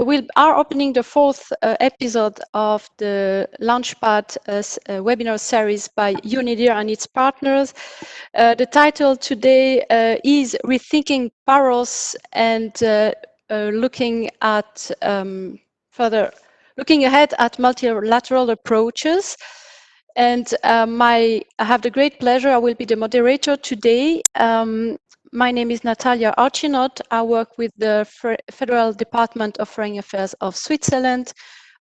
we are opening the fourth episode of the Launchpad webinar series by UNIDIR and its partners. The title today is Rethinking PAROS, and looking ahead at multilateral approaches. And I have the great pleasure, I will be the moderator today. My name is Natalia Archinard. I work with the Federal Department of Foreign Affairs of Switzerland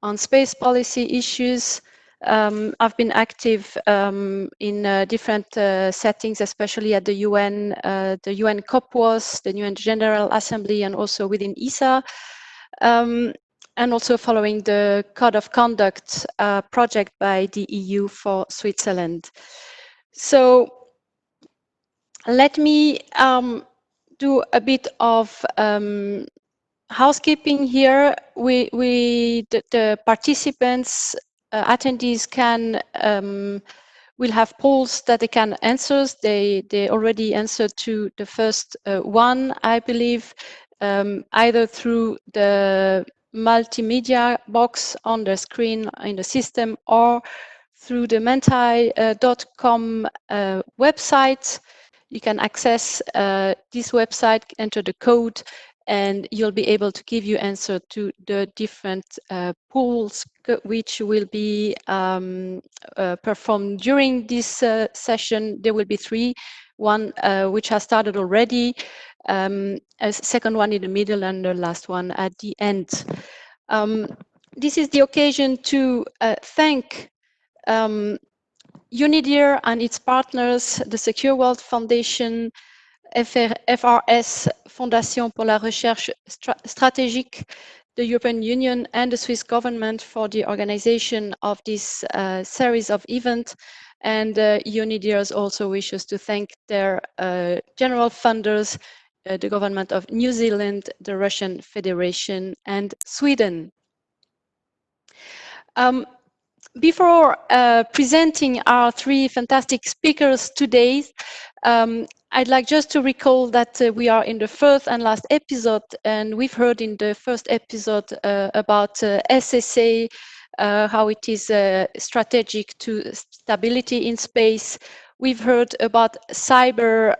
on space policy issues. I've been active in different settings, especially at the UN COPWAS, the UN General Assembly, and also within ESA. And also following the Code of Conduct project by the EU for Switzerland. So let me do a bit of housekeeping here. The participants, attendees will have polls that they can answer. They already answered to the first one, I believe, either through the multimedia box on the screen in the system or through the mentai.com website. You can access this website, enter the code, and you'll be able to give you answer to the different polls which will be performed during this session. There will be three, one which has started already, a second one in the middle, and the last one at the end. This is the occasion to thank UNIDIR and its partners, the Secure World Foundation, FRS, Fondation pour la Recherche Stratégique, the European Union, and the Swiss government for the organization of this series of events. And UNIDIR also wishes to thank their general funders, the government of New Zealand, the Russian Federation, and Sweden. Before presenting our three fantastic speakers today, I'd like just to recall that we are in the first and last episode, and we've heard in the first episode about SSA, how it is strategic to stability in space. We've heard about cyber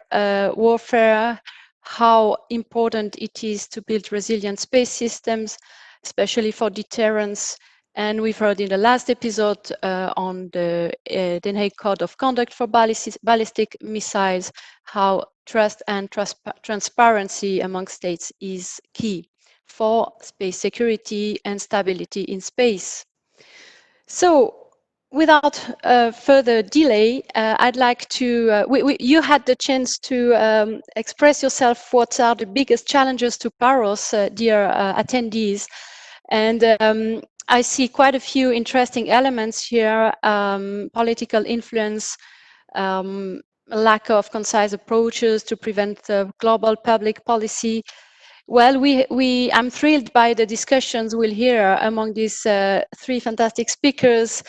warfare, how important it is to build resilient space systems, especially for deterrence. And we've heard in the last episode on the Den Haag Code of Conduct for ballistic missiles, how trust and transparency among states is key for space security and stability in space. So, without further delay, I'd like to, you had the chance to express yourself what are the biggest challenges to PAROS, dear attendees. And I see quite a few interesting elements here, political influence, lack of concise approaches to prevent global public policy. Well, I'm thrilled by the discussions we'll hear among these three fantastic speakers.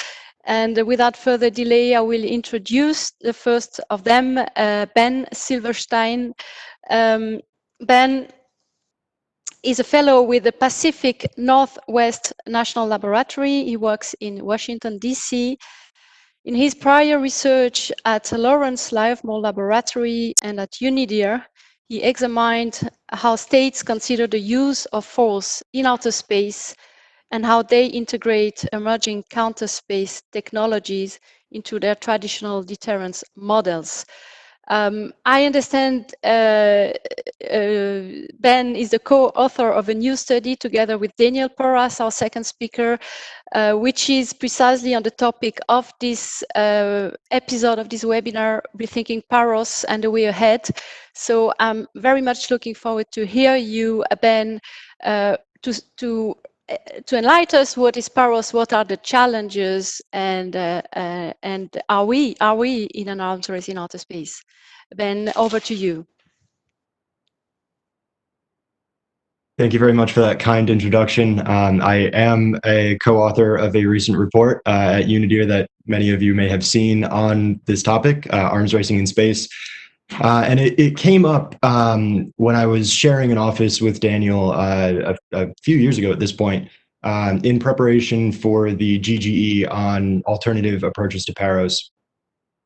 And without further delay, I will introduce the first of them, Ben Silverstein. Ben is a fellow with the Pacific Northwest National Laboratory. He works in Washington, D.C. In his prior research at Lawrence Livermore Laboratory and at UNIDIR, he examined how states consider the use of force in outer space and how they integrate emerging counter-space technologies into their traditional deterrence models. I understand Ben is the co-author of a new study together with Daniel Porras, our second speaker, which is precisely on the topic of this episode of this webinar, Rethinking PAROS and the Way Ahead. So I'm very much looking forward to hear you, Ben, to enlighten us what is PAROS, what are the challenges, and are we in an arms race in outer space? Ben, over to you. Thank you very much for that kind introduction. I am a co-author of a recent report at UNIDIR that many of you may have seen on this topic, arms racing in space. And it came up when I was sharing an office with Daniel a few years ago at this point, in preparation for the GGE on alternative approaches to PAROS.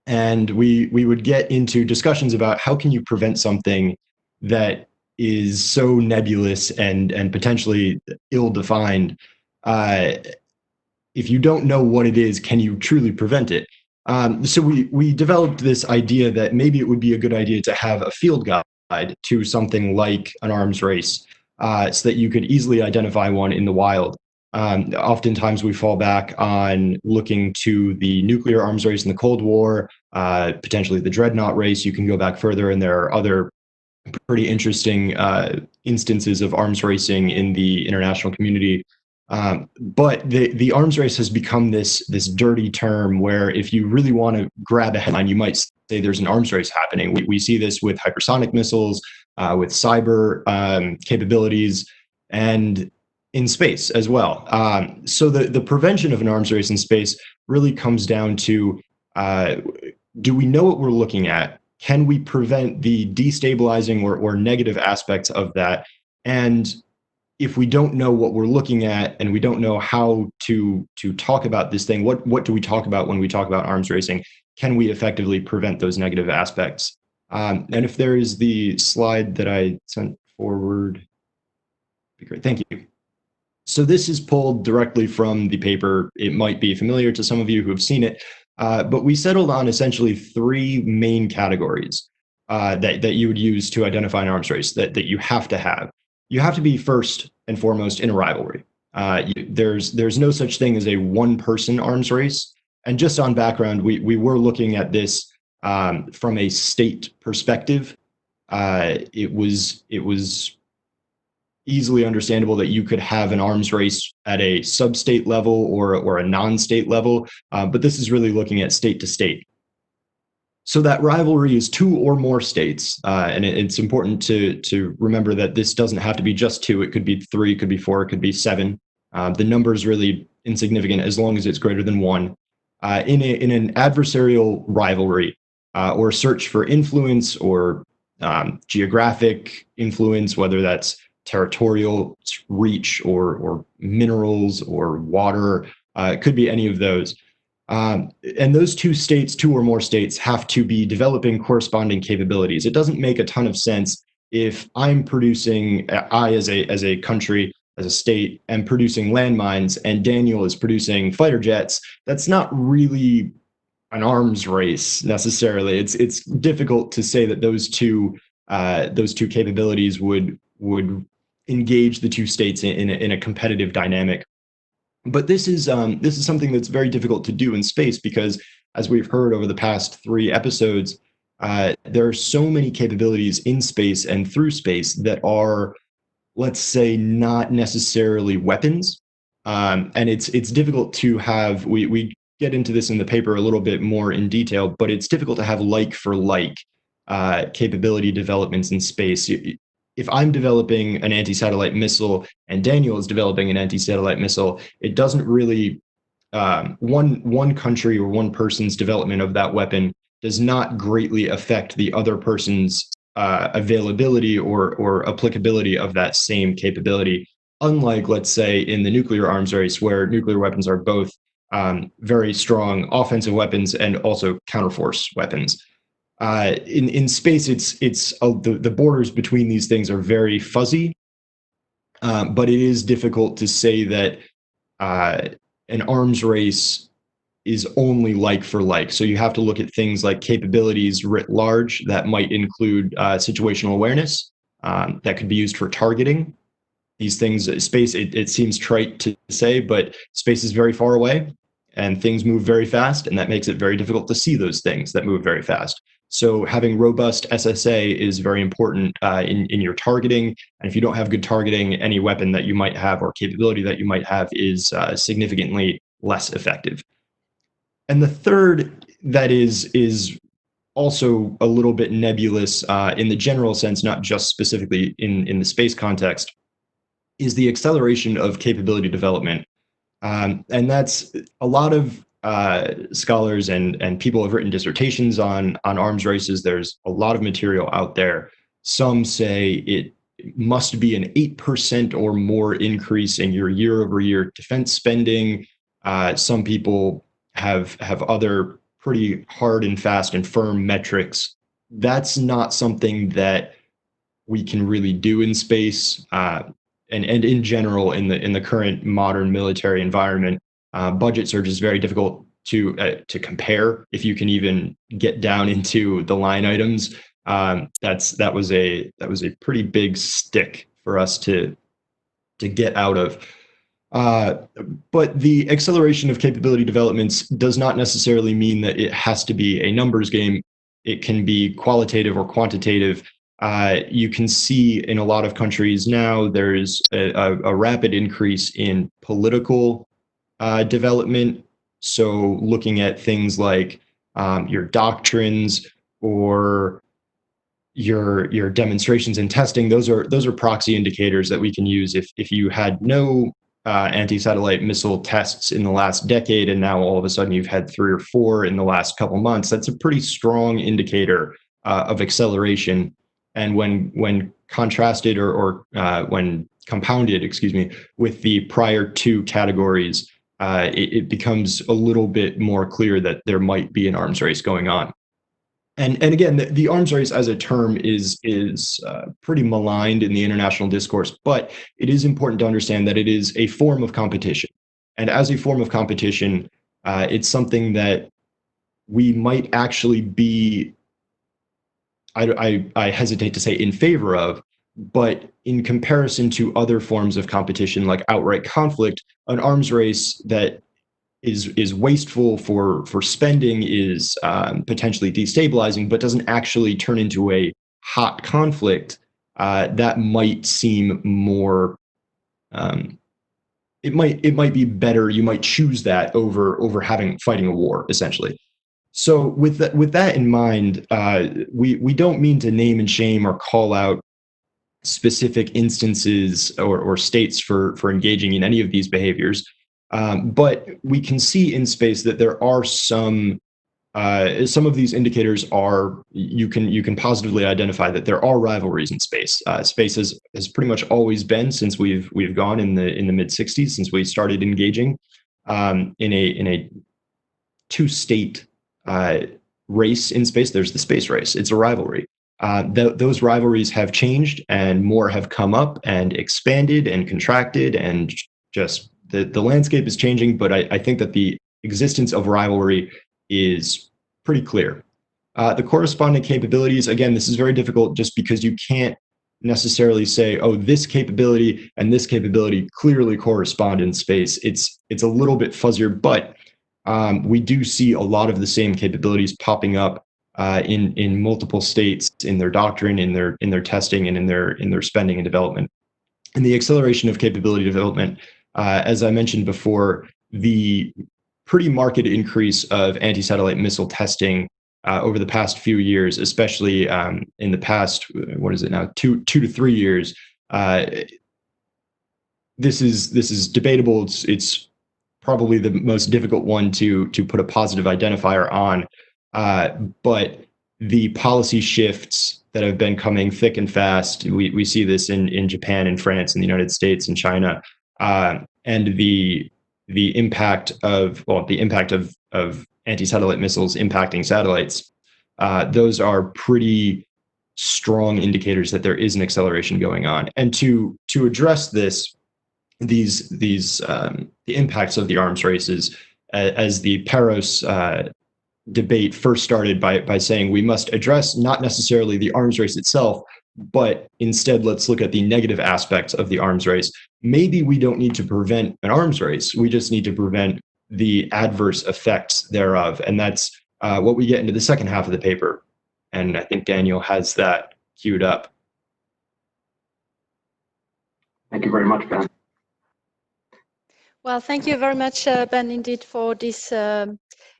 And we would get into discussions about how can you prevent something that is so nebulous and potentially ill-defined. If you don't know what it is, can you truly prevent it? So we developed this idea that maybe it would be a good idea to have a field guide to something like an arms race, so that you could easily identify one in the wild. Oftentimes we fall back on looking to the nuclear arms race in the Cold War, potentially the Dreadnought race. You can go back further, and there are other pretty interesting instances of arms racing in the international community. But the arms race has become this dirty term where if you really want to grab a headline, you might say there's an arms race happening. We see this with hypersonic missiles, with cyber capabilities, and in space as well. So the prevention of an arms race in space really comes down to, do we know what we're looking at? Can we prevent the destabilizing or negative aspects of that? And if we don't know what we're looking at and we don't know how to talk about this thing, what do we talk about when we talk about arms racing? Can we effectively prevent those negative aspects? And if there is the slide that I sent forward, be great. Thank you. So this is pulled directly from the paper. It might be familiar to some of you who have seen it, but we settled on essentially three main categories that you would use to identify an arms race that you have to have. You have to be first and foremost in a rivalry. There's no such thing as a one-person arms race. And just on background, we were looking at this from a state perspective. It was easily understandable that you could have an arms race at a sub-state level or a non-state level, but this is really looking at state to state. So that rivalry is two or more states, and it's important to remember that this doesn't have to be just two. It could be three, it could be four, it could be seven. The number is really insignificant as long as it's greater than one. In an adversarial rivalry or search for influence or geographic influence, whether that's territorial reach or minerals or water, it could be any of those. And those two or more states, have to be developing corresponding capabilities. It doesn't make a ton of sense if I'm producing, I as a country, as a state, am producing landmines, and Daniel is producing fighter jets. That's not really an arms race necessarily. It's difficult to say that those two capabilities would engage the two states in a competitive dynamic. But this is something that's very difficult to do in space because, as we've heard over the past 3 episodes, there are so many capabilities in space and through space that are, let's say, not necessarily weapons. And it's difficult to have. We get into this in the paper a little bit more in detail, but it's difficult to have like for like capability developments in space. If I'm developing an anti-satellite missile and Daniel is developing an anti-satellite missile, it doesn't really one country or one person's development of that weapon does not greatly affect the other person's availability or applicability of that same capability. Unlike, let's say, in the nuclear arms race, where nuclear weapons are both very strong offensive weapons and also counterforce weapons. In space, the borders between these things are very fuzzy, but it is difficult to say that an arms race is only like for like. So you have to look at things like capabilities writ large that might include situational awareness that could be used for targeting. These things, space, it seems trite to say, but space is very far away and things move very fast, and that makes it very difficult to see those things that move very fast. So having robust SSA is very important in your targeting. And if you don't have good targeting, any weapon that you might have or capability that you might have is significantly less effective. And the third that is also a little bit nebulous in the general sense, not just specifically in the space context, is the acceleration of capability development. And that's a lot of scholars and people have written dissertations on arms races. There's a lot of material out there. Some say it must be an 8% or more increase in your year-over-year defense spending. Some people have other pretty hard and fast and firm metrics. That's not something that we can really do in space, and in general in the current modern military environment. Budgets are just very difficult to compare if you can even get down into the line items. That was a pretty big stick for us to get out of. But the acceleration of capability developments does not necessarily mean that it has to be a numbers game. It can be qualitative or quantitative. You can see in a lot of countries now there's a rapid increase in political development. So looking at things like your doctrines or your demonstrations and testing, those are proxy indicators that we can use. If you had no anti-satellite missile tests in the last decade, and now all of a sudden you've had 3 or 4 in the last couple months, that's a pretty strong indicator of acceleration. And when contrasted or when compounded, with the prior 2 categories, it becomes a little bit more clear that there might be an arms race going on. And again, the arms race as a term is pretty maligned in the international discourse, but it is important to understand that it is a form of competition. And as a form of competition, it's something that we might actually be, I hesitate to say in favor of, but in comparison to other forms of competition like outright conflict, an arms race that is wasteful for spending, is potentially destabilizing, but doesn't actually turn into a hot conflict, that might seem more. It might be better. You might choose that over fighting a war, essentially. So with that in mind, we don't mean to name and shame or call out specific instances or states for engaging in any of these behaviors. But we can see in space that there are some of these indicators are, you can positively identify that there are rivalries in space. Space has pretty much always been, since we've gone in the mid 60s, since we started engaging in a 2-state race in space. There's the space race. It's a rivalry. Those rivalries have changed, and more have come up and expanded and contracted, and just the landscape is changing. But I think that the existence of rivalry is pretty clear. The corresponding capabilities, again, this is very difficult just because you can't necessarily say, oh, this capability and this capability clearly correspond in space. It's a little bit fuzzier, but we do see a lot of the same capabilities popping up in multiple states, in their doctrine, in their testing, and in their spending and development. And the acceleration of capability development, as I mentioned before, the pretty marked increase of anti-satellite missile testing over the past few years, especially in the past, what is it now, 2 to 3 years. This is debatable. It's probably the most difficult one to put a positive identifier on. But the policy shifts that have been coming thick and fast, we see this in Japan and France and the United States and China, and the impact of anti-satellite missiles impacting satellites. Those are pretty strong indicators that there is an acceleration going on. And to address this, the impacts of the arms races, as the PAROS debate first started by saying we must address not necessarily the arms race itself, but instead let's look at the negative aspects of the arms race. Maybe we don't need to prevent an arms race. We just need to prevent the adverse effects thereof. And that's what we get into the second half of the paper. And I think Daniel has that queued up. Thank you very much, Ben. Well, thank you very much, Ben, indeed, for this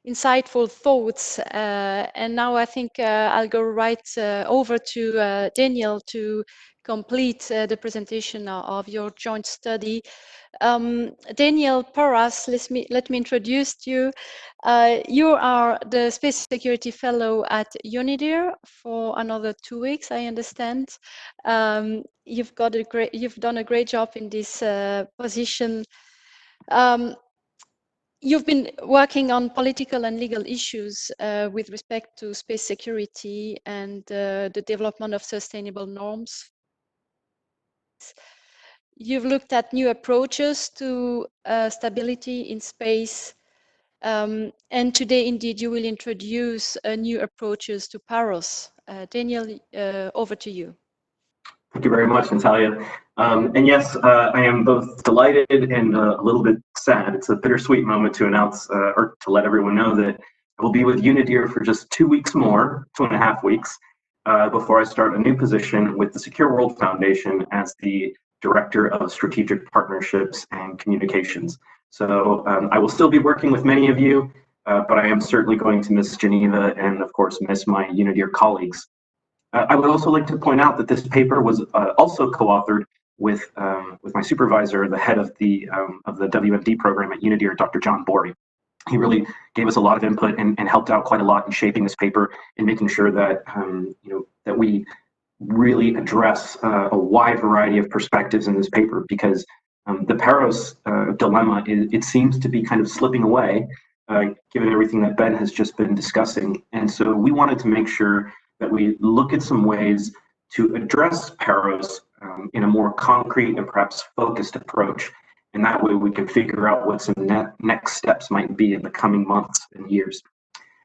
insightful thoughts. And now I think I'll go right over to Daniel to complete the presentation of your joint study. Daniel Porras, let me introduce you. You are the Space Security Fellow at UNIDIR for another 2 weeks, I understand. You've done a great job in this position. You've been working on political and legal issues with respect to space security and the development of sustainable norms. You've looked at new approaches to stability in space. And today, indeed, you will introduce new approaches to PAROS. Daniel, over to you. Thank you very much, Natalia. And yes, I am both delighted and a little bit sad. It's a bittersweet moment to announce or to let everyone know that I will be with UNIDIR for just 2 weeks more, 2.5 weeks, before I start a new position with the Secure World Foundation as the Director of Strategic Partnerships and Communications. So I will still be working with many of you, but I am certainly going to miss Geneva and, of course, miss my UNIDIR colleagues. I would also like to point out that this paper was also co-authored with my supervisor, the head of the WMD program at UNIDIR, Dr. John Borey. He really gave us a lot of input and helped out quite a lot in shaping this paper and making sure that that we really address a wide variety of perspectives in this paper, because the PAROS dilemma it seems to be kind of slipping away, given everything that Ben has just been discussing. And so we wanted to make sure that we look at some ways to address PAROS in a more concrete and perhaps focused approach. And that way we can figure out what some next steps might be in the coming months and years.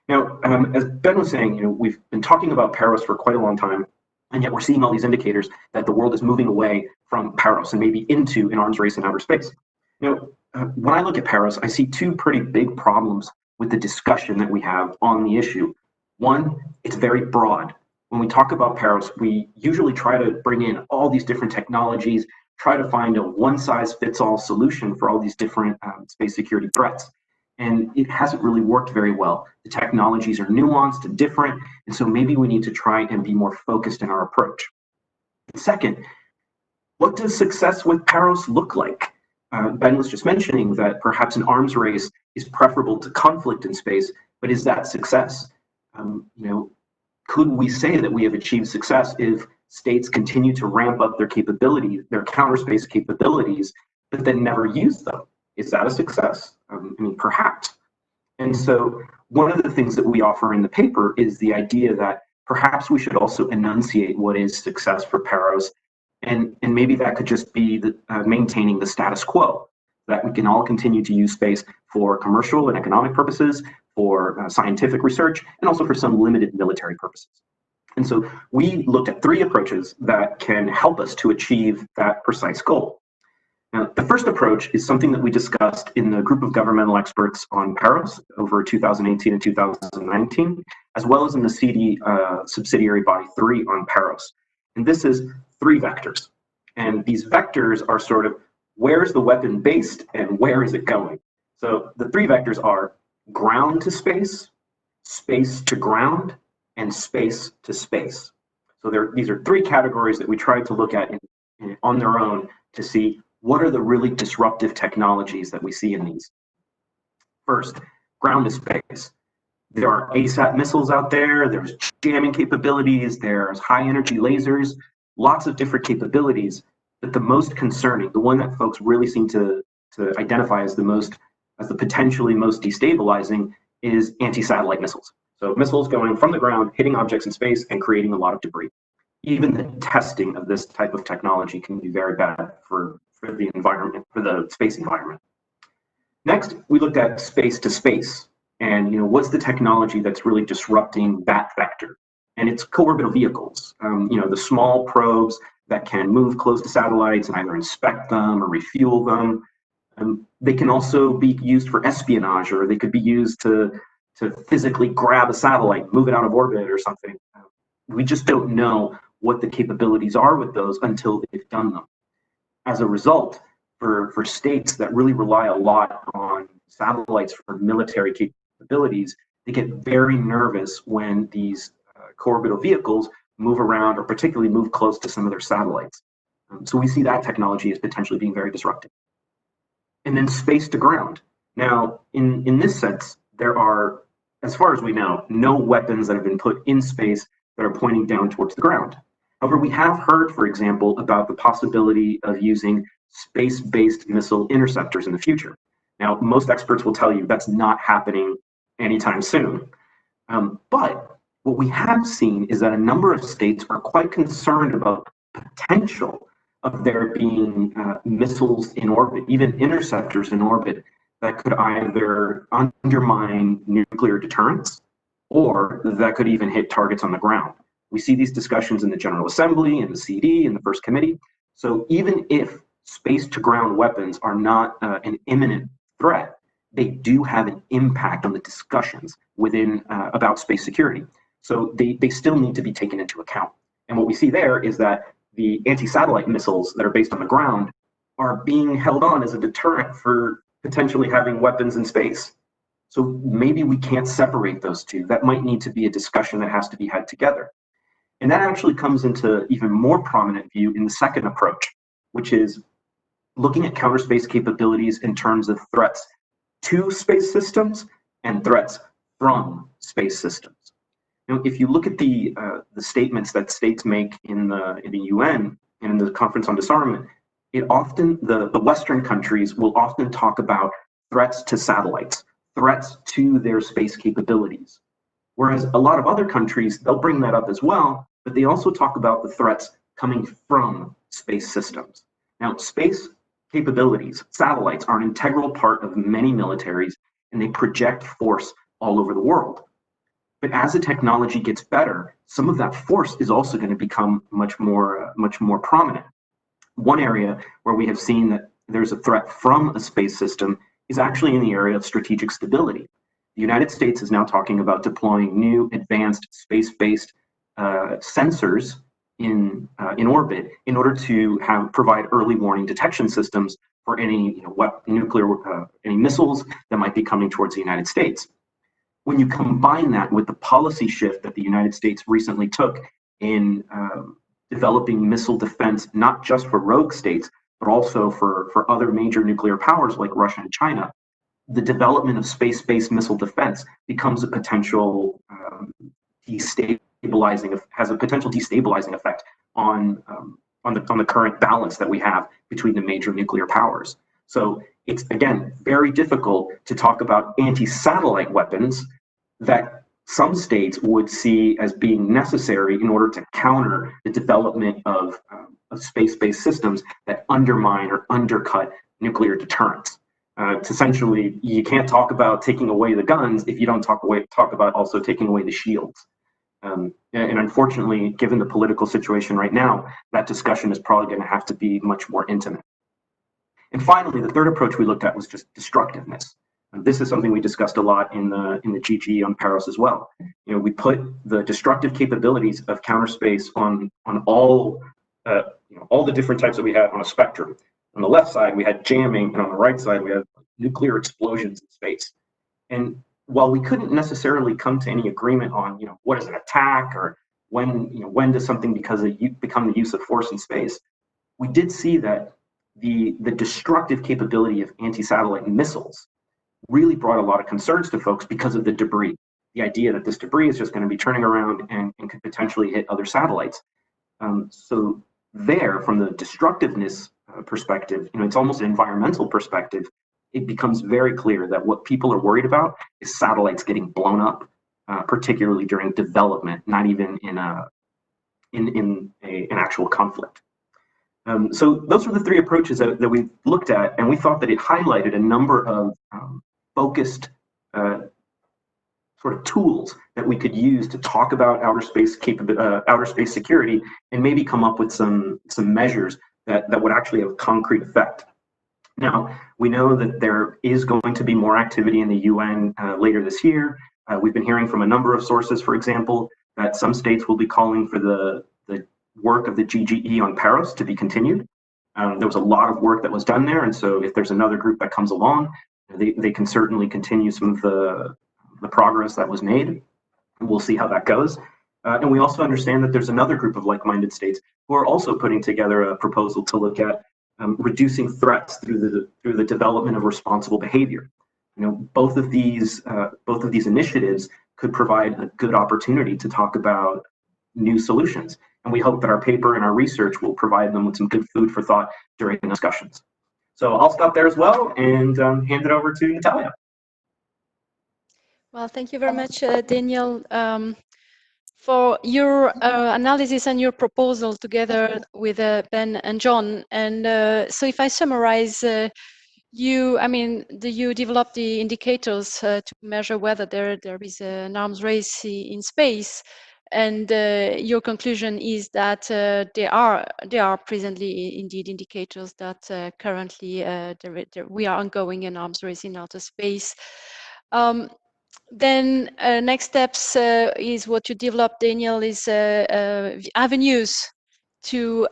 Now, as Ben was saying, we've been talking about PAROS for quite a long time, and yet we're seeing all these indicators that the world is moving away from PAROS and maybe into an arms race in outer space. When I look at PAROS, I see two pretty big problems with the discussion that we have on the issue. One, it's very broad. When we talk about PAROS, we usually try to bring in all these different technologies, try to find a one-size-fits-all solution for all these different space security threats. And it hasn't really worked very well. The technologies are nuanced and different, and so maybe we need to try and be more focused in our approach. Second, what does success with PAROS look like? Ben was just mentioning that perhaps an arms race is preferable to conflict in space, but is that success? Could we say that we have achieved success if states continue to ramp up their capabilities, their counter space capabilities, but then never use them? Is that a success? Perhaps. And so one of the things that we offer in the paper is the idea that perhaps we should also enunciate what is success for PAROS, and maybe that could just be maintaining the status quo, that we can all continue to use space for commercial and economic purposes, for scientific research, and also for some limited military purposes. And so we looked at 3 approaches that can help us to achieve that precise goal. Now, the first approach is something that we discussed in the group of governmental experts on PAROS over 2018 and 2019, as well as in the CD subsidiary body 3 on PAROS. And this is 3 vectors. And these vectors are sort of, where's the weapon based and where is it going? So the 3 vectors are ground to space, space to ground, and space to space. So these are 3 categories that we tried to look at on their own to see what are the really disruptive technologies that we see in these. First, ground to space. There are ASAT missiles out there, there's jamming capabilities, there's high energy lasers, lots of different capabilities, but the most concerning, the one that folks really seem to identify as the potentially most destabilizing, is anti-satellite missiles. So missiles going from the ground, hitting objects in space, and creating a lot of debris. Even the testing of this type of technology can be very bad for the environment, for the space environment. Next, we looked at space to space, and what's the technology that's really disrupting that vector? And it's co-orbital vehicles. The small probes that can move close to satellites and either inspect them or refuel them. They can also be used for espionage, or they could be used to physically grab a satellite, move it out of orbit or something. We just don't know what the capabilities are with those until they've done them. As a result, for states that really rely a lot on satellites for military capabilities, they get very nervous when these co-orbital vehicles move around or particularly move close to some of their satellites. So we see that technology as potentially being very disruptive. And then space to ground. Now, in this sense, there are, as far as we know, no weapons that have been put in space that are pointing down towards the ground. However, we have heard, for example, about the possibility of using space-based missile interceptors in the future. Now, most experts will tell you that's not happening anytime soon. But what we have seen is that a number of states are quite concerned about the potential of there being missiles in orbit, even interceptors in orbit, that could either undermine nuclear deterrence or that could even hit targets on the ground. We see these discussions in the General Assembly, in the CD, in the First Committee. So even if space-to-ground weapons are not an imminent threat, they do have an impact on the discussions within about space security. So they still need to be taken into account. And what we see there is that the anti-satellite missiles that are based on the ground are being held on as a deterrent for potentially having weapons in space. So maybe we can't separate those two. That might need to be a discussion that has to be had together. And that actually comes into even more prominent view in the second approach, which is looking at counter space capabilities in terms of threats to space systems and threats from space systems. Now, if you look at the statements that states make in the UN and in the Conference on Disarmament, it often the Western countries will often talk about threats to satellites, threats to their space capabilities. Whereas a lot of other countries, they'll bring that up as well, but they also talk about the threats coming from space systems. Now, space capabilities, satellites, are an integral part of many militaries, and they project force all over the world. But as the technology gets better, some of that force is also going to become much more prominent. One area where we have seen that there's a threat from a space system is actually in the area of strategic stability. The United States is now talking about deploying new advanced space-based sensors in orbit in order to provide early warning detection systems for any any missiles that might be coming towards the United States. When you combine that with the policy shift that the United States recently took in developing missile defense, not just for rogue states, but also for other major nuclear powers like Russia and China, the development of space-based missile defense becomes a potential has a potential destabilizing effect on the current balance that we have between the major nuclear powers. So it's, again, very difficult to talk about anti-satellite weapons that some states would see as being necessary in order to counter the development of space-based systems that undermine or undercut nuclear deterrence. Essentially, you can't talk about taking away the guns if you don't talk about also taking away the shields. And unfortunately, given the political situation right now, that discussion is probably going to have to be much more intimate. And finally, the third approach we looked at was just destructiveness. And this is something we discussed a lot in the GG on PAROS as well. We put the destructive capabilities of counter space on all the different types that we have on a spectrum. On the left side, we had jamming, and on the right side, we had nuclear explosions in space. And while we couldn't necessarily come to any agreement on, what is an attack or when does something become the use of force in space, we did see that the destructive capability of anti-satellite missiles really brought a lot of concerns to folks because of the debris. The idea that this debris is just going to be turning around and could potentially hit other satellites. So there, from the destructiveness perspective, it's almost an environmental perspective, it becomes very clear that what people are worried about is satellites getting blown up, particularly during development, not even in an actual conflict. So those were the three approaches that we looked at, and we thought that it highlighted a number of focused sort of tools that we could use to talk about outer space security, and maybe come up with some measures that would actually have a concrete effect. Now, we know that there is going to be more activity in the UN later this year. We've been hearing from a number of sources, for example, that some states will be calling for the work of the GGE on PAROS to be continued. There was a lot of work that was done there, and so if there's another group that comes along, they can certainly continue some of the progress that was made. We'll see how that goes. And we also understand that there's another group of like-minded states who are also putting together a proposal to look at reducing threats through the development of responsible behavior. Both of these initiatives could provide a good opportunity to talk about new solutions. And we hope that our paper and our research will provide them with some good food for thought during discussions. So I'll stop there as well and hand it over to Natalia. Well, thank you very much, Daniel, for your analysis and your proposal together with Ben and John. And so if I summarize, you developed the indicators to measure whether there is an arms race in space. And your conclusion is that there are presently indeed indicators that currently we are ongoing an arms race in outer space. Then next steps is what you developed, Daniel, is avenues to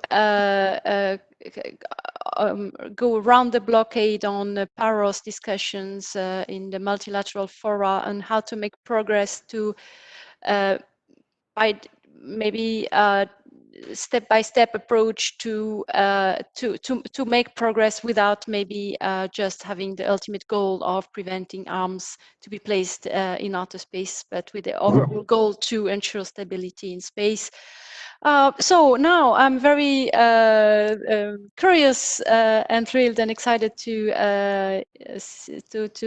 go around the blockade on PAROS discussions in the multilateral fora, and how to make progress to by maybe step-by-step approach to make progress without maybe just having the ultimate goal of preventing arms to be placed in outer space, but with the overall goal to ensure stability in space. So now I'm very curious and thrilled and excited to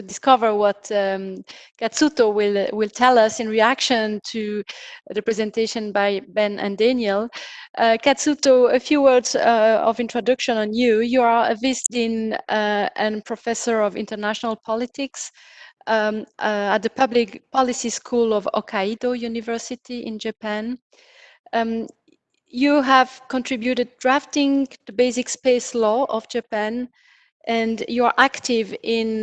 discover what Kazuto will tell us in reaction to the presentation by Ben and Daniel. Kazuto, a few words of introduction on you. You are a Vice-Dean and Professor of International Politics at the Public Policy School of Hokkaido University in Japan. You have contributed drafting the basic space law of Japan, and you are active in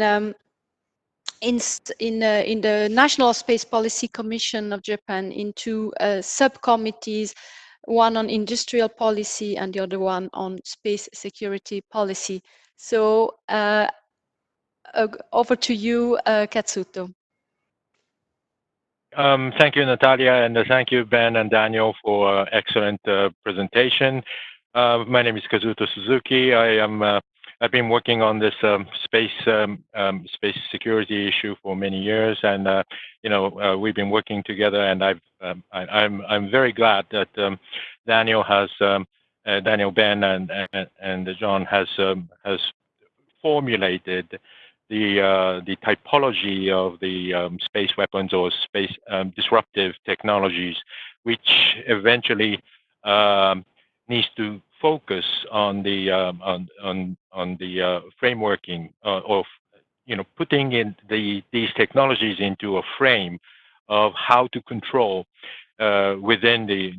the National Space Policy Commission of Japan in two subcommittees, one on industrial policy and the other one on space security policy. So over to you, Kazuto. Thank you, Natalia, and thank you, Ben and Daniel, for excellent presentation. My name is Kazuto Suzuki. I've been working on this space security issue for many years, and we've been working together. And I'm very glad that Daniel, Ben, and John has formulated the typology of the space weapons or space disruptive technologies, which eventually needs to focus on the frameworking of putting in these technologies into a frame of how to control within the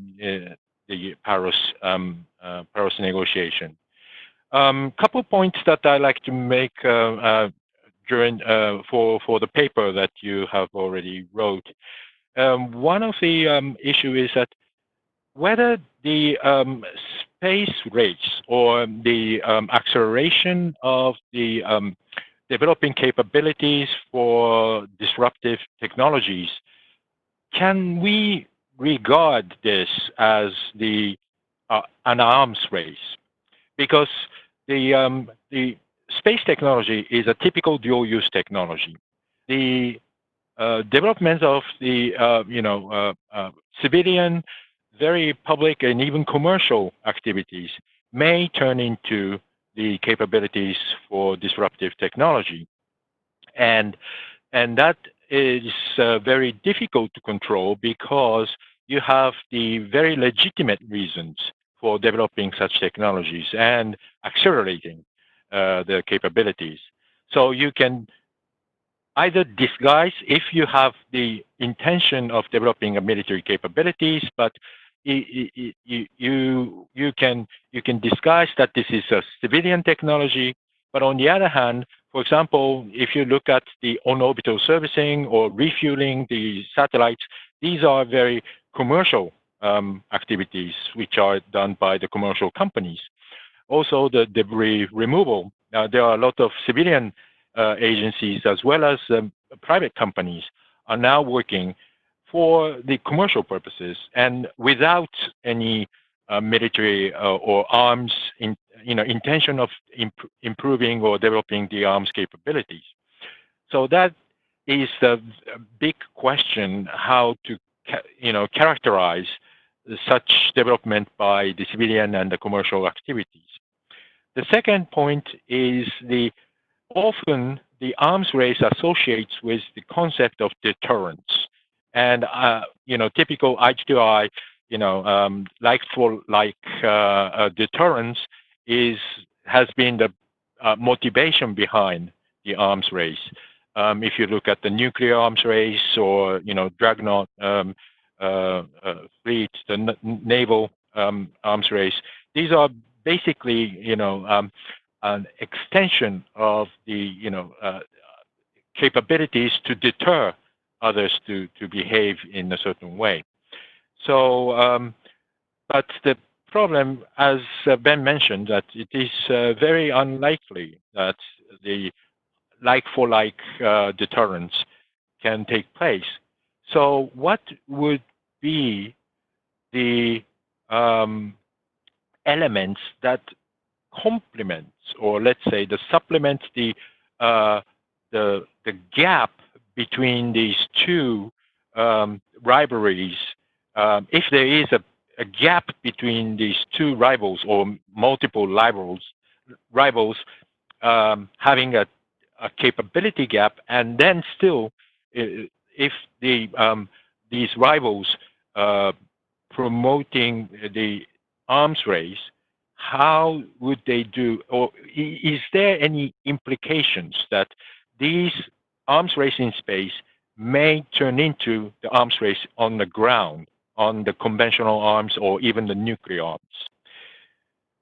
PAROS negotiation. Couple points that I like to make during for the paper that you have already wrote. One of the issue is that whether the space race or the acceleration of the developing capabilities for disruptive technologies, can we regard this as an arms race? Because the space technology is a typical dual-use technology. The development of the civilian, very public, and even commercial activities may turn into the capabilities for disruptive technology, and that is very difficult to control because you have the very legitimate reasons for developing such technologies and accelerating their capabilities. So you can either disguise if you have the intention of developing a military capabilities, but you can disguise that this is a civilian technology. But on the other hand, for example, if you look at the on-orbital servicing or refueling the satellites, these are very commercial activities which are done by the commercial companies. Also, the debris removal. There are a lot of civilian agencies as well as private companies are now working for the commercial purposes and without any military or arms intention of improving or developing the arms capabilities. So that is the big question: how to characterize such development by the civilian and the commercial activities. The second point is often the arms race associates with the concept of deterrence, and typical eye-to-eye, like-for-like deterrence has been the motivation behind the arms race. If you look at the nuclear arms race or Dreadnought fleet, the naval arms race, these are basically an extension of the capabilities to deter others to behave in a certain way. So, but the problem, as Ben mentioned, that it is very unlikely that the like-for-like deterrence can take place. So what would be the elements that complements, or let's say the supplement the gap between these two rivalries? If there is a gap between these two rivals or multiple rivals having a capability gap, and then still, if these rivals promoting the arms race, how would they do, or is there any implications that these arms race in space may turn into the arms race on the ground, on the conventional arms or even the nuclear arms?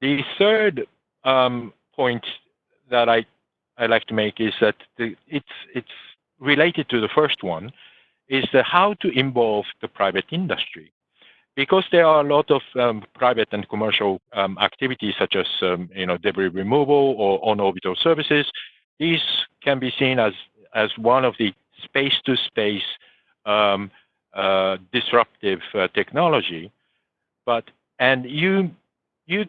The third point that I like to make is that it's related to the first one, is how to involve the private industry. Because there are a lot of private and commercial activities, such as debris removal or on-orbital services. These can be seen as one of the space-to-space disruptive technology. And you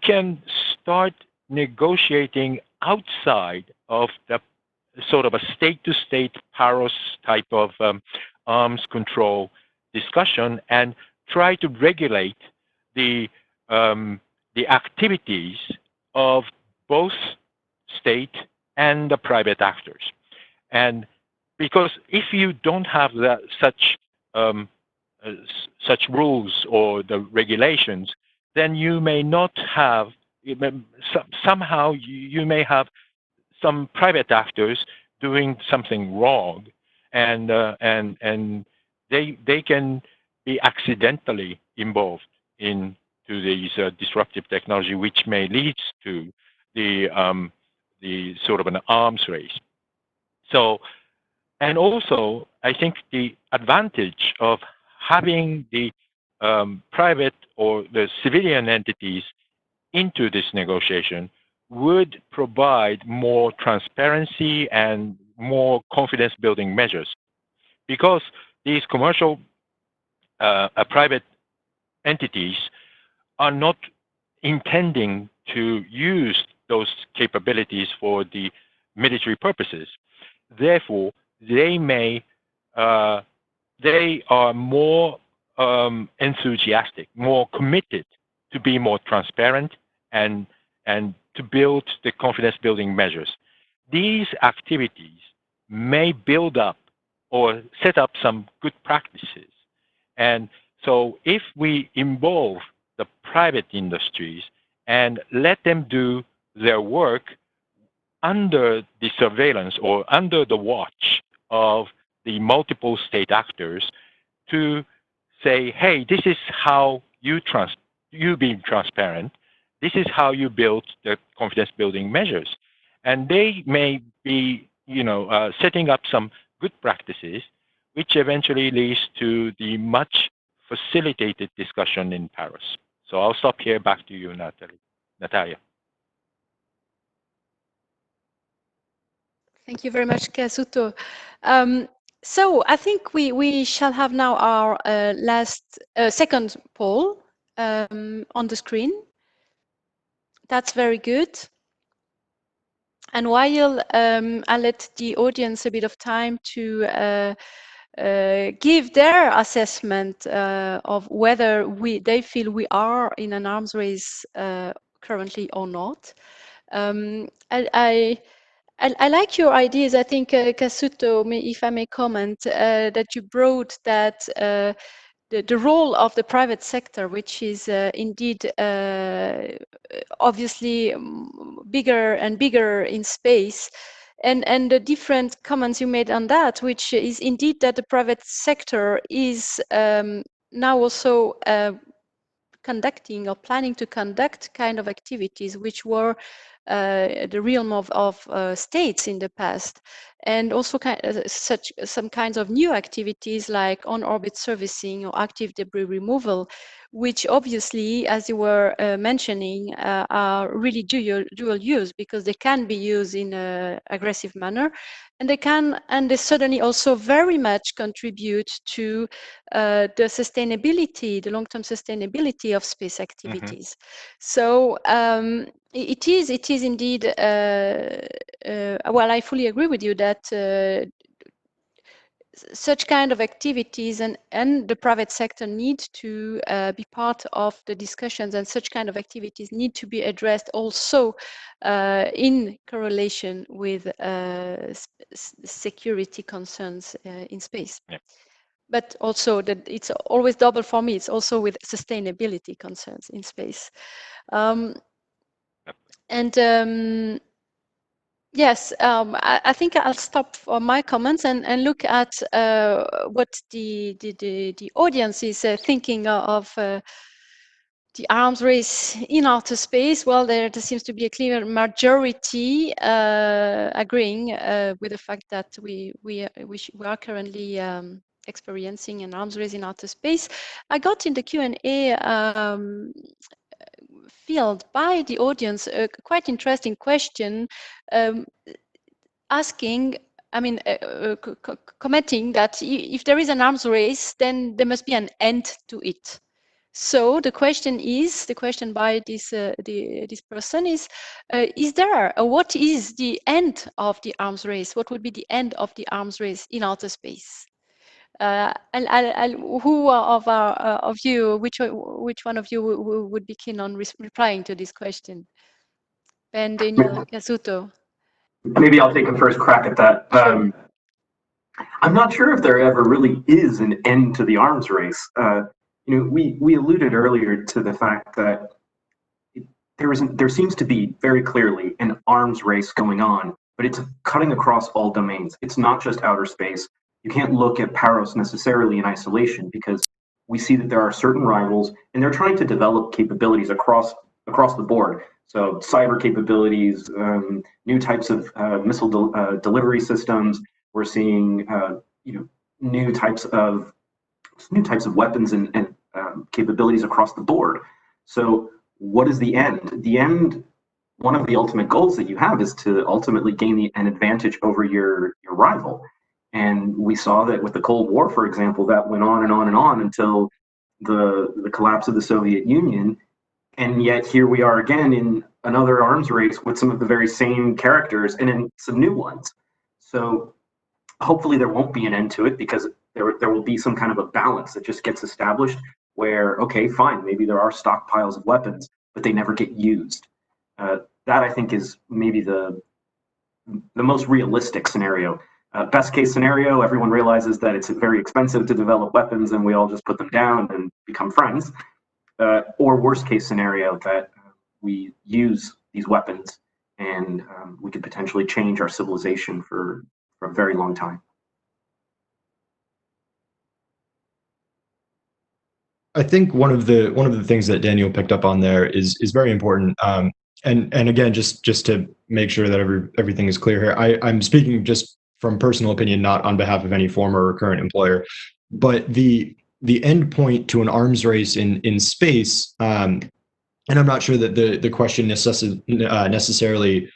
can start negotiating outside of the sort of a state-to-state PAROS type of arms control discussion, and try to regulate the activities of both state and the private actors. And because if you don't have such rules or the regulations, then you may not have, somehow you may have some private actors doing something wrong, and they can be accidentally involved into these disruptive technology, which may lead to the sort of an arms race. So, and also, I think the advantage of having the private or the civilian entities into this negotiation would provide more transparency and more confidence-building measures, because these commercial private entities are not intending to use those capabilities for the military purposes. Therefore, they are more enthusiastic, more committed to be more transparent and to build the confidence-building measures. These activities may build up or set up some good practices. And so if we involve the private industries and let them do their work under the surveillance or under the watch of the multiple state actors, to say, hey, this is how you being transparent, this is how you build the confidence building measures. And they may be, setting up some good practices, which eventually leads to the much facilitated discussion in Paris. So I'll stop here. Back to you, Natalia. Thank you very much, Kazuto. So I think we shall have now our second poll on the screen. That's very good. And while I'll let the audience a bit of time to give their assessment of whether they feel we are in an arms race currently or not. I like your ideas. I think, Kazuto, if I may comment, that you brought that the role of the private sector, which is indeed obviously bigger and bigger in space, and the different comments you made on that, which is indeed that the private sector is now also conducting or planning to conduct kind of activities which were the realm of states in the past, and also some kinds of new activities like on-orbit servicing or active debris removal, which obviously, as you were mentioning, are really dual use, because they can be used in an aggressive manner, and they certainly also very much contribute to the sustainability, the long-term sustainability of space activities. So it is indeed, well, I fully agree with you that such kind of activities and the private sector need to be part of the discussions, and such kind of activities need to be addressed also in correlation with security concerns in space. Yeah. But also that it's always double for me. It's also with sustainability concerns in space. Yes, I think I'll stop for my comments and look at what the audience is thinking of the arms race in outer space. Well, there seems to be a clear majority agreeing with the fact that we are currently experiencing an arms race in outer space. I got in the Q&A field by the audience a quite interesting question, asking, commenting that if there is an arms race, then there must be an end to it. So the question by this person is there, what is the end of the arms race? What would be the end of the arms race in outer space? Who of you, which one of you would be keen on replying to this question? Ben, Daniel, Kazuto. Maybe I'll take a first crack at that. Sure. I'm not sure if there ever really is an end to the arms race. We alluded earlier to the fact that there seems to be very clearly an arms race going on, but it's cutting across all domains. It's not just outer space. You can't look at PAROS necessarily in isolation, because we see that there are certain rivals, and they're trying to develop capabilities across the board. So cyber capabilities, new types of missile delivery systems. We're seeing new types of weapons and capabilities across the board. So what is the end? The end, one of the ultimate goals that you have is to ultimately gain an advantage over your rival. And we saw that with the Cold War, for example, that went on and on and on until the collapse of the Soviet Union. And yet here we are again in another arms race with some of the very same characters and in some new ones. So hopefully there won't be an end to it, because there will be some kind of a balance that just gets established where, okay, fine, maybe there are stockpiles of weapons, but they never get used. That I think is maybe the most realistic scenario. Best case scenario, everyone realizes that it's very expensive to develop weapons and we all just put them down and become friends. Or worst case scenario, that we use these weapons and we could potentially change our civilization for a very long time. I think one of the things that Daniel picked up on there is very important. And again, just to make sure that everything is clear here, I'm speaking just from personal opinion, not on behalf of any former or current employer. But the end point to an arms race in space, and I'm not sure that the question necessarily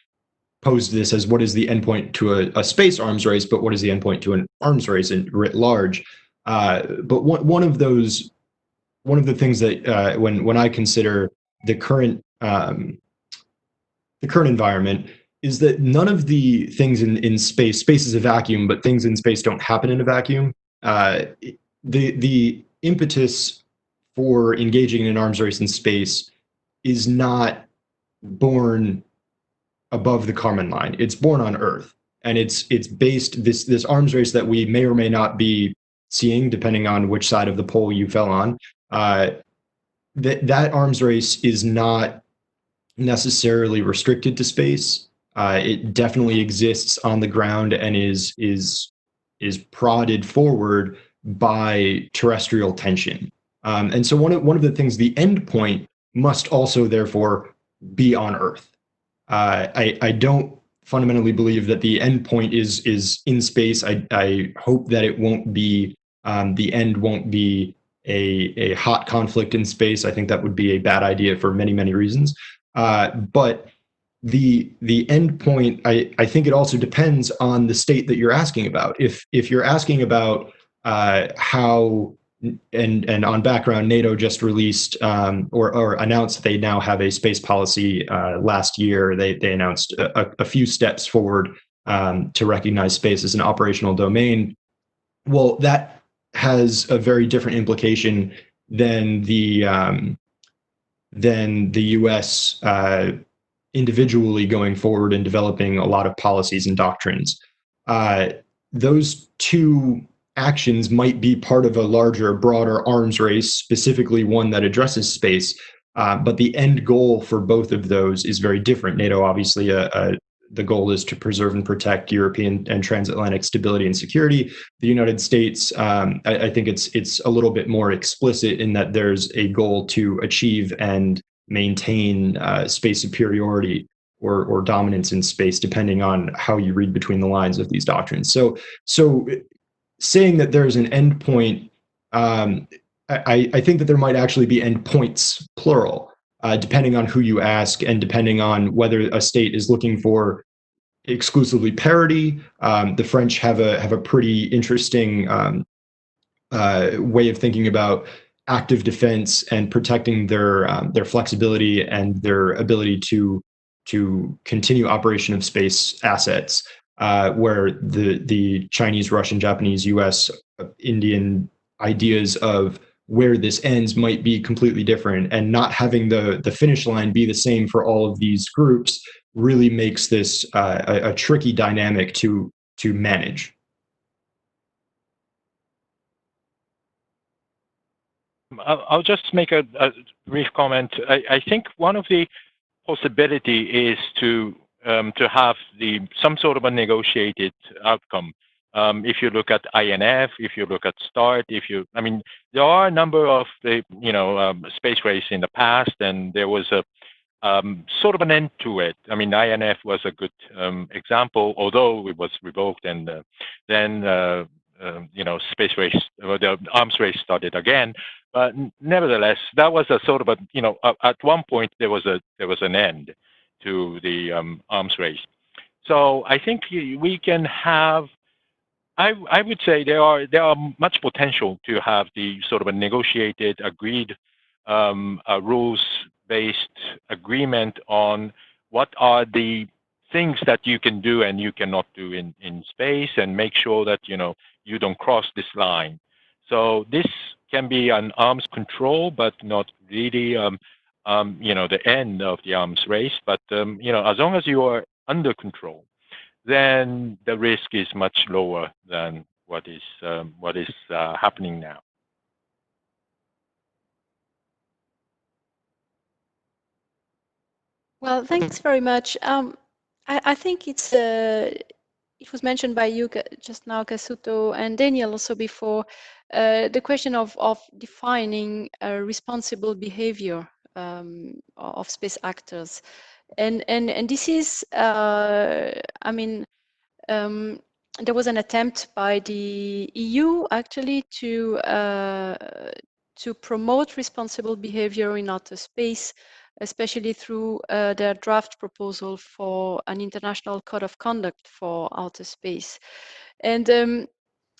posed this as what is the endpoint to a space arms race, but what is the endpoint to an arms race writ large. But one of the things that when I consider the current environment is that none of the things in space is a vacuum, but things in space don't happen in a vacuum. The impetus for engaging in an arms race in space is not born above the Kármán line. It's born on Earth, and it's based this arms race that we may or may not be seeing, depending on which side of the pole you fell on. That arms race is not necessarily restricted to space. It definitely exists on the ground and is prodded forward by terrestrial tension. And so one of the things, the endpoint must also therefore be on Earth. I don't fundamentally believe that the endpoint is in space. I hope that it won't be the end won't be a hot conflict in space. I think that would be a bad idea for many reasons. But the endpoint, I think it also depends on the state that you're asking about. If you're asking about how and on background, NATO just released or announced they now have a space policy last year. They announced a few steps forward to recognize space as an operational domain. Well, that has a very different implication than the U.S. Individually going forward and developing a lot of policies and doctrines. Those two actions might be part of a larger, broader arms race, specifically one that addresses space. But the end goal for both of those is very different. NATO, obviously, the goal is to preserve and protect European and transatlantic stability and security. The United States, I think it's a little bit more explicit in that there's a goal to achieve and maintain space superiority or dominance in space, depending on how you read between the lines of these doctrines. So saying that there's an endpoint, I think that there might actually be endpoints, plural, depending on who you ask and depending on whether a state is looking for exclusively parity. The French have a pretty interesting way of thinking about active defense and protecting their flexibility and their ability to continue operation of space assets, where the Chinese, Russian, Japanese, U.S., Indian ideas of where this ends might be completely different, and not having the finish line be the same for all of these groups really makes this a tricky dynamic to manage. I'll just make a brief comment. I think one of the possibility is to have some sort of a negotiated outcome. If you look at INF, if you look at START, there are a number of the space race in the past, and there was a sort of an end to it. INF was a good example, although it was revoked, and then space race, the arms race started again. But nevertheless, that was a sort of at one point there was an end to the arms race. So I think we can have. I would say there are much potential to have the sort of a negotiated, agreed, rules-based agreement on what are the things that you can do and you cannot do in space, and make sure that you don't cross this line. So this can be an arms control, but not really the end of the arms race. But as long as you are under control, then the risk is much lower than what is happening now. Well, thanks very much. I think it was mentioned by you just now, Kazuto, and Daniel also before, the question of defining responsible behavior of space actors. And this is, there was an attempt by the EU actually to promote responsible behavior in outer space especially through their draft proposal for an international code of conduct for outer space. And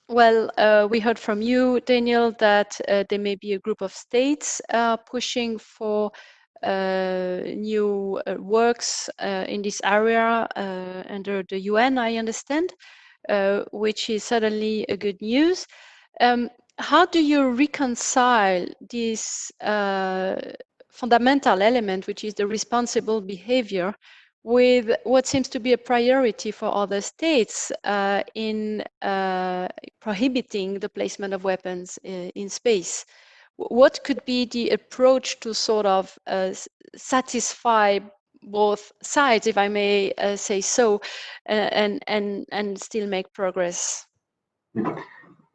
well, we heard from you, Daniel, that there may be a group of states pushing for new works in this area under the UN, I understand, which is certainly a good news. How do you reconcile this fundamental element, which is the responsible behavior, with what seems to be a priority for other states in prohibiting the placement of weapons in space? What could be the approach to sort of satisfy both sides, if I may say so, and still make progress?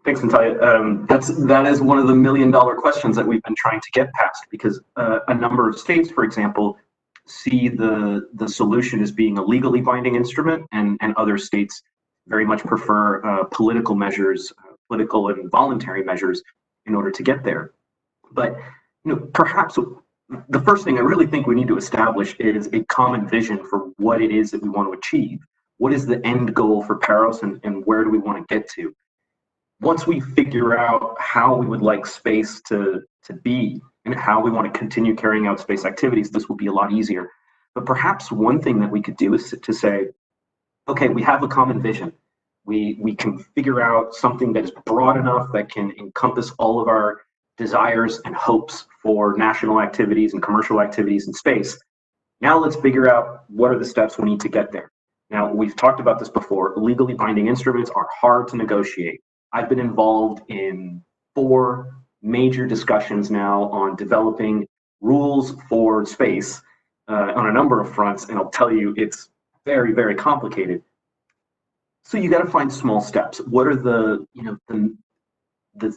Thanks, Natalia. That is one of the million-dollar questions that we've been trying to get past, because a number of states, for example, see the solution as being a legally binding instrument, and other states very much prefer political measures, political and voluntary measures in order to get there. But perhaps the first thing I really think we need to establish is a common vision for what it is that we want to achieve. What is the end goal for PAROS, and where do we want to get to? Once we figure out how we would like space to be and how we want to continue carrying out space activities, this will be a lot easier. But perhaps one thing that we could do is to say, okay, we have a common vision. We can figure out something that is broad enough that can encompass all of our desires and hopes for national activities and commercial activities in space. Now let's figure out what are the steps we need to get there. Now, we've talked about this before. Legally binding instruments are hard to negotiate. I've been involved in 4 major discussions now on developing rules for space on a number of fronts, and I'll tell you, it's very, very complicated. So you got to find small steps. What are the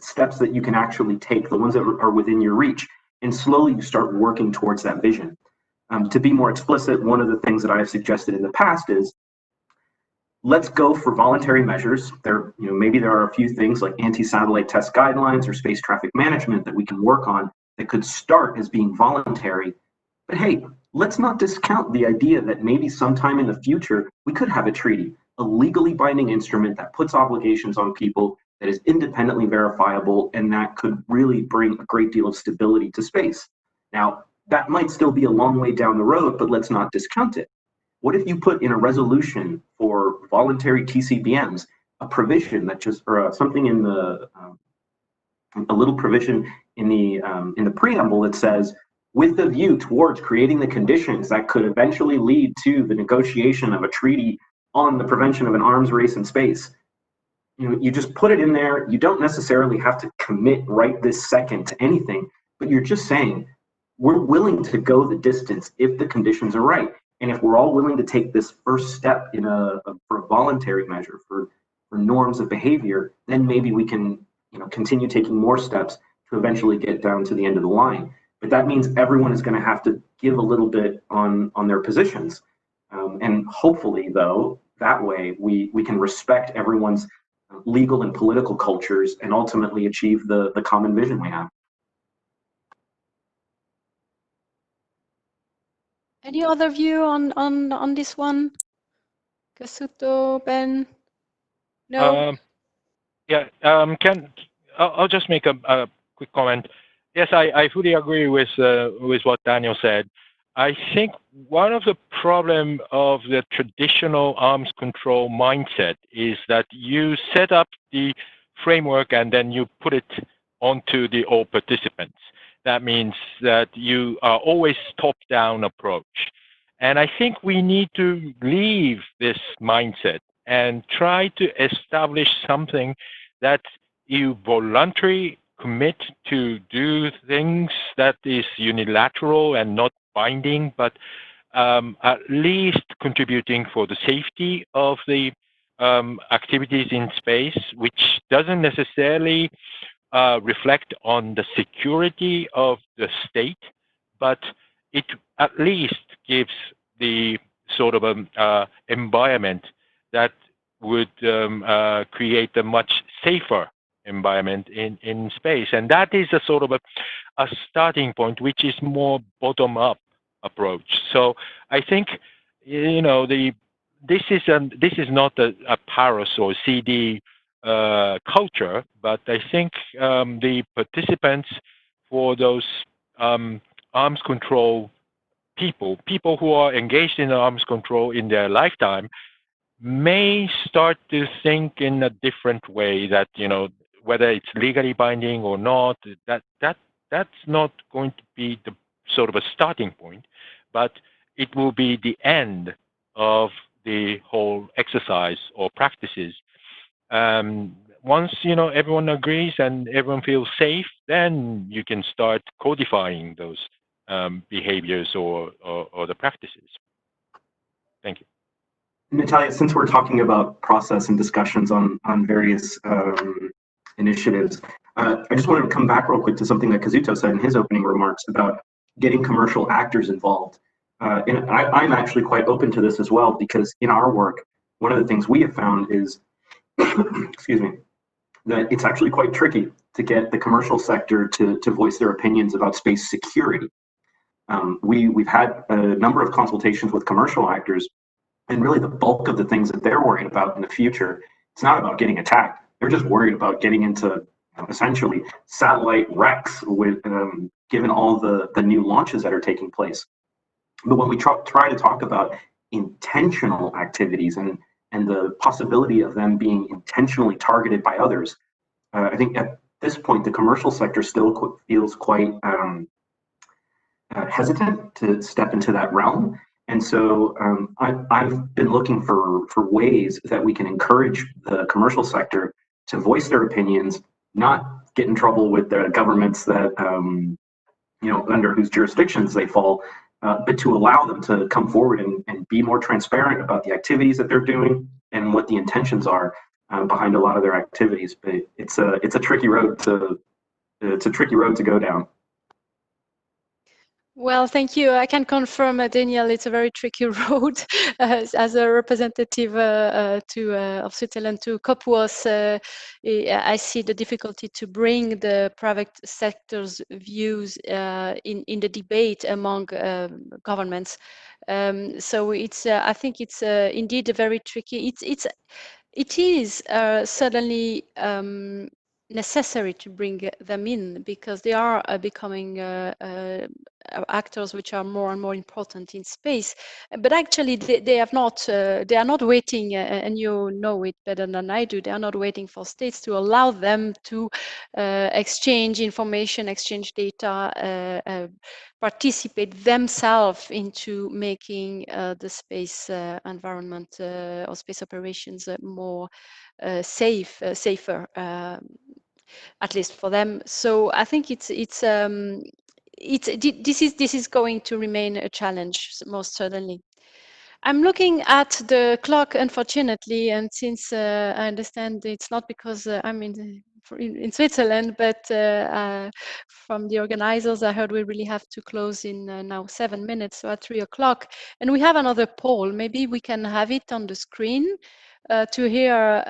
steps that you can actually take, the ones that are within your reach, and slowly you start working towards that vision. To be more explicit, one of the things that I have suggested in the past is, let's go for voluntary measures. Maybe there are a few things like anti-satellite test guidelines or space traffic management that we can work on that could start as being voluntary. But hey, let's not discount the idea that maybe sometime in the future we could have a treaty, a legally binding instrument that puts obligations on people, that is independently verifiable, and that could really bring a great deal of stability to space. Now, that might still be a long way down the road, but let's not discount it. What if you put in a resolution for voluntary TCBMs a provision that something in the a little provision in the preamble that says, with a view towards creating the conditions that could eventually lead to the negotiation of a treaty on the prevention of an arms race in space. You just put it in there. You don't necessarily have to commit right this second to anything, but you're just saying, we're willing to go the distance if the conditions are right. And if we're all willing to take this first step for a voluntary measure for norms of behavior, then maybe we can continue taking more steps to eventually get down to the end of the line. But that means everyone is going to have to give a little bit on their positions. And hopefully, though, that way we can respect everyone's legal and political cultures and ultimately achieve the common vision we have. Any other view on this one? Kazuto, Ben? No? Yeah, I'll just make a quick comment. Yes, I fully agree with what Daniel said. I think one of the problem of the traditional arms control mindset is that you set up the framework and then you put it onto the all participants. That means that you are always top-down approach. And I think we need to leave this mindset and try to establish something that you voluntarily commit to do things that is unilateral and not binding, but at least contributing for the safety of the activities in space, which doesn't necessarily reflect on the security of the state, but it at least gives the sort of environment that would create a much safer environment in space. And that is a sort of a starting point, which is more bottom-up approach. So I think, you know, this is not a PAROS or CD culture, but I think the participants for those arms control people who are engaged in arms control in their lifetime may start to think in a different way, that, you know, whether it's legally binding or not, that's not going to be the sort of a starting point, but it will be the end of the whole exercise or practices. Once, you know, everyone agrees and everyone feels safe, then you can start codifying those behaviors or the practices. Thank you. Natalia, since we're talking about process and discussions on various initiatives, I just wanted to come back real quick to something that Kazuto said in his opening remarks about getting commercial actors involved. And I'm actually quite open to this as well, because in our work, one of the things we have found is, excuse me, that it's actually quite tricky to get the commercial sector to voice their opinions about space security. We've had a number of consultations with commercial actors, and really the bulk of the things that they're worried about in the future, it's not about getting attacked. They're just worried about getting into essentially satellite wrecks with, given all the new launches that are taking place. But when we try to talk about intentional activities and the possibility of them being intentionally targeted by others, I think at this point the commercial sector still feels quite hesitant to step into that realm. And so I've been looking for ways that we can encourage the commercial sector to voice their opinions, not get in trouble with the governments that, you know, under whose jurisdictions they fall, but to allow them to come forward and be more transparent about the activities that they're doing and what the intentions are behind a lot of their activities. But it's a tricky road to go down. Well, thank you. I can confirm, Daniel, it's a very tricky road. As a representative of Switzerland to COPWAS, I see the difficulty to bring the private sector's views in the debate among governments. So it's, I think it's indeed a very tricky. It is suddenly necessary to bring them in, because they are becoming actors which are more and more important in space. But actually they are not waiting, and you know it better than I do, they are not waiting for states to allow them to exchange information, exchange data, participate themselves into making the space environment or space operations more safer, at least for them. So I think this is going to remain a challenge, most certainly. I'm looking at the clock, unfortunately, and since I understand it's not because I'm in Switzerland, but from the organizers, I heard we really have to close in now 7 minutes, so at 3 o'clock. And we have another poll. Maybe we can have it on the screen to hear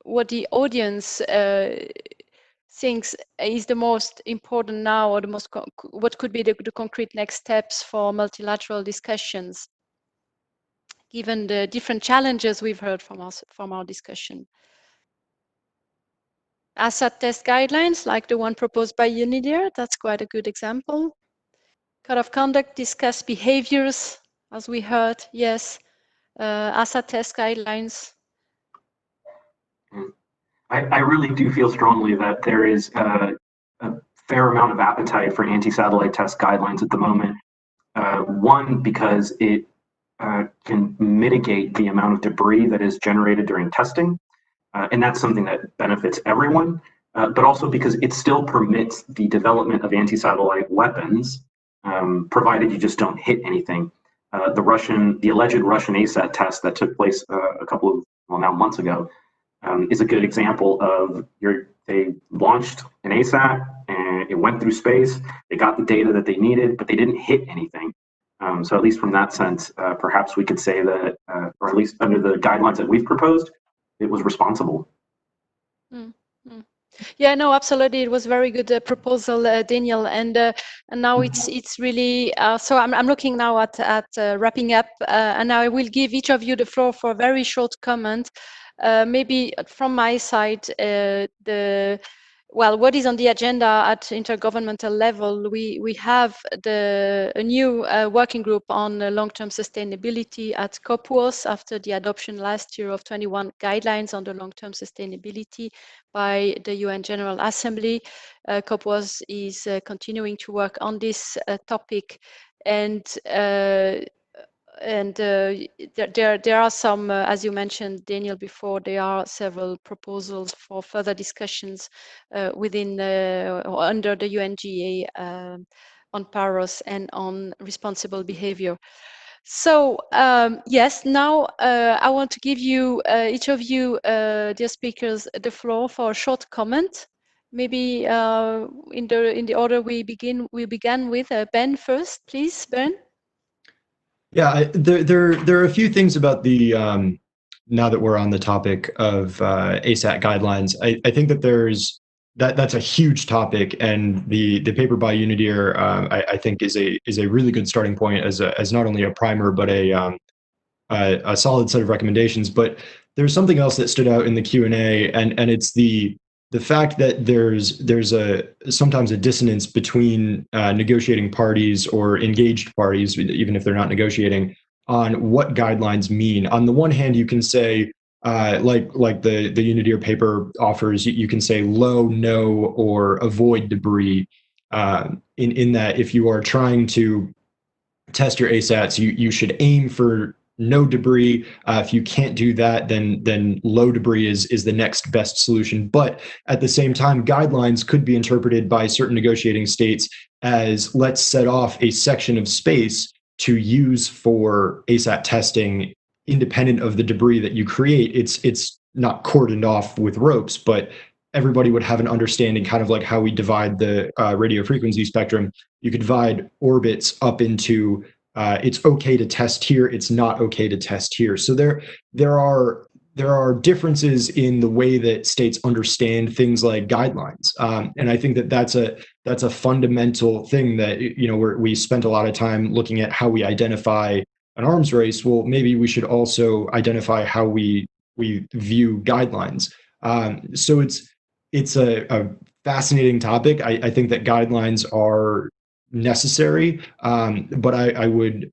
what the audience thinks is the most important now, or the most what could be the concrete next steps for multilateral discussions, given the different challenges we've heard from our discussion. Asset test guidelines, like the one proposed by UNIDIR, that's quite a good example. Code of conduct, discuss behaviors, as we heard, yes. Asset test guidelines. I really do feel strongly that there is a fair amount of appetite for anti-satellite test guidelines at the moment. One, because it can mitigate the amount of debris that is generated during testing, and that's something that benefits everyone, but also because it still permits the development of anti-satellite weapons, provided you just don't hit anything. The alleged Russian ASAT test that took place a couple of, well, now months ago, is a good example of they launched an ASAT and it went through space. They got the data that they needed, but they didn't hit anything. So at least from that sense, perhaps we could say that, or at least under the guidelines that we've proposed, it was responsible. Mm-hmm. Yeah, no, absolutely. It was very good proposal, Daniel, and now it's really so. I'm looking now at wrapping up, and now I will give each of you the floor for a very short comment. Maybe from my side, what is on the agenda at intergovernmental level? We have a new working group on long-term sustainability at COPWAS after the adoption last year of 21 guidelines on the long-term sustainability by the UN General Assembly. COPWAS is continuing to work on this topic, and there are some, as you mentioned, Daniel, before, there are several proposals for further discussions within or under the UNGA on PAROS and on responsible behavior. So yes, now I want to give you, each of you, dear speakers, the floor for a short comment. Maybe in the order we began with Ben first, please, Ben. Yeah, there are a few things about the now that we're on the topic of ASAT guidelines. I think that that's a huge topic, and the paper by UNIDIR I think is a really good starting point as not only a primer but a solid set of recommendations. But there's something else that stood out in the Q&A, and it's the fact that there's sometimes a dissonance between negotiating parties or engaged parties, even if they're not negotiating, on what guidelines mean. On the one hand, you can say, like the UNIDIR paper offers, you can say low, no, or avoid debris. In that, if you are trying to test your ASATs, you should aim for no debris. If you can't do that, then low debris is the next best solution. But at the same time, guidelines could be interpreted by certain negotiating states as, let's set off a section of space to use for ASAT testing independent of the debris that you create. It's not cordoned off with ropes, but everybody would have an understanding, kind of like how we divide the radio frequency spectrum. You could divide orbits up into it's okay to test here, it's not okay to test here. So there are differences in the way that states understand things like guidelines, and I think that that's a fundamental thing that, you know, we spent a lot of time looking at how we identify an arms race. Well, maybe we should also identify how we view guidelines. So it's a fascinating topic. I think that guidelines are necessary, but I would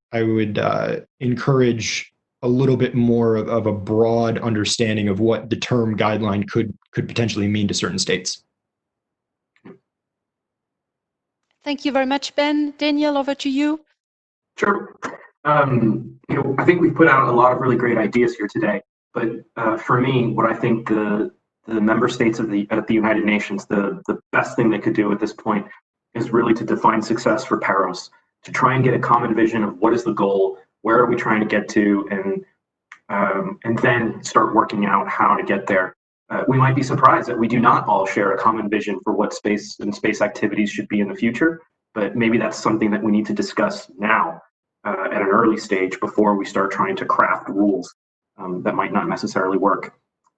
encourage a little bit more of a broad understanding of what the term guideline could potentially mean to certain states. Thank you very much, Ben. Daniel, over to you. Sure. I think we've put out a lot of really great ideas here today, but for me, what I think the member states at the United Nations, the best thing they could do at this point is really to define success for PAROS, to try and get a common vision of what is the goal, where are we trying to get to, and then start working out how to get there. We might be surprised that we do not all share a common vision for what space and space activities should be in the future, but maybe that's something that we need to discuss now at an early stage before we start trying to craft rules that might not necessarily work.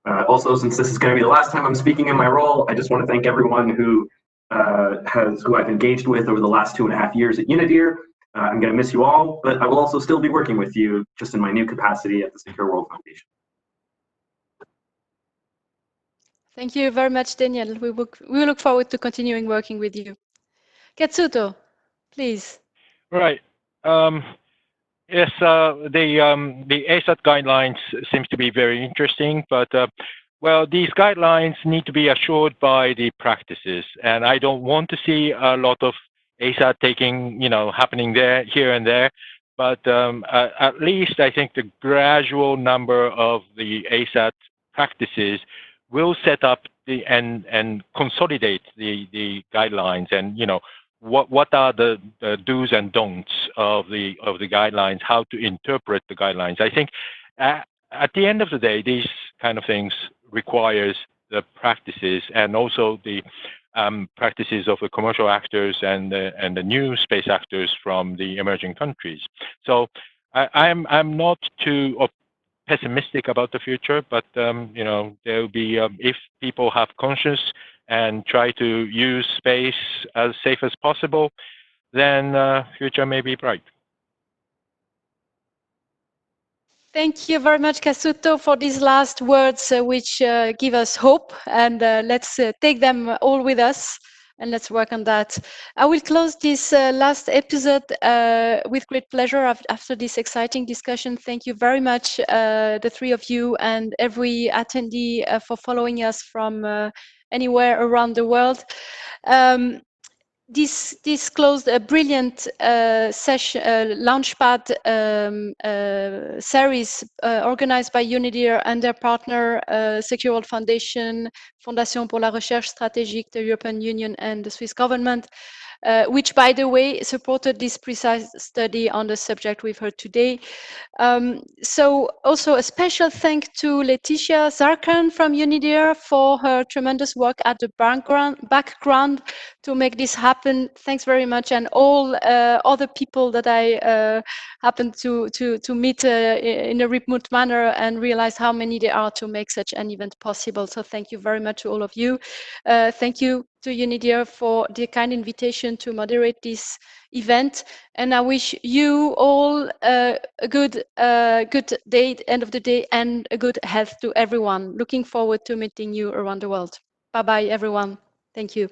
Also, since this is going to be the last time I'm speaking in my role, I just want to thank everyone who I've engaged with over the last 2.5 years at UNIDIR. I'm going to miss you all, but I will also still be working with you just in my new capacity at the Secure World Foundation. Thank you very much, Daniel. We look forward to continuing working with you. Kazuto, please. Right. Yes, the ASAT guidelines seems to be very interesting, but well, these guidelines need to be assured by the practices, and I don't want to see a lot of ASAT taking, happening here and there, but at least I think the gradual number of the ASAT practices will set up and consolidate the guidelines, and what are the do's and don'ts of the guidelines, how to interpret the guidelines. I think at the end of the day, these kind of things requires the practices and also the practices of the commercial actors and the new space actors from the emerging countries. So I'm not too pessimistic about the future, but there will be if people have conscious and try to use space as safe as possible, then future may be bright. Thank you very much, Kazuto, for these last words, which give us hope. And let's take them all with us, and let's work on that. I will close this last episode with great pleasure after this exciting discussion. Thank you very much, the three of you and every attendee for following us from anywhere around the world. This closed a brilliant session, Launchpad series organized by UNIDIR and their partner, Secure World Foundation, Fondation pour la Recherche Stratégique, the European Union and the Swiss government, which, by the way, supported this precise study on the subject we've heard today. So also a special thank to Laetitia Zarkan from UNIDIR for her tremendous work at the background to make this happen. Thanks very much. And all other people that I happened to meet in a remote manner and realize how many there are to make such an event possible. So thank you very much to all of you. Thank you to UNIDIR for the kind invitation to moderate this event, and I wish you all a good day, end of the day, and a good health to everyone. Looking forward to meeting you around the world. Bye bye, everyone. Thank you.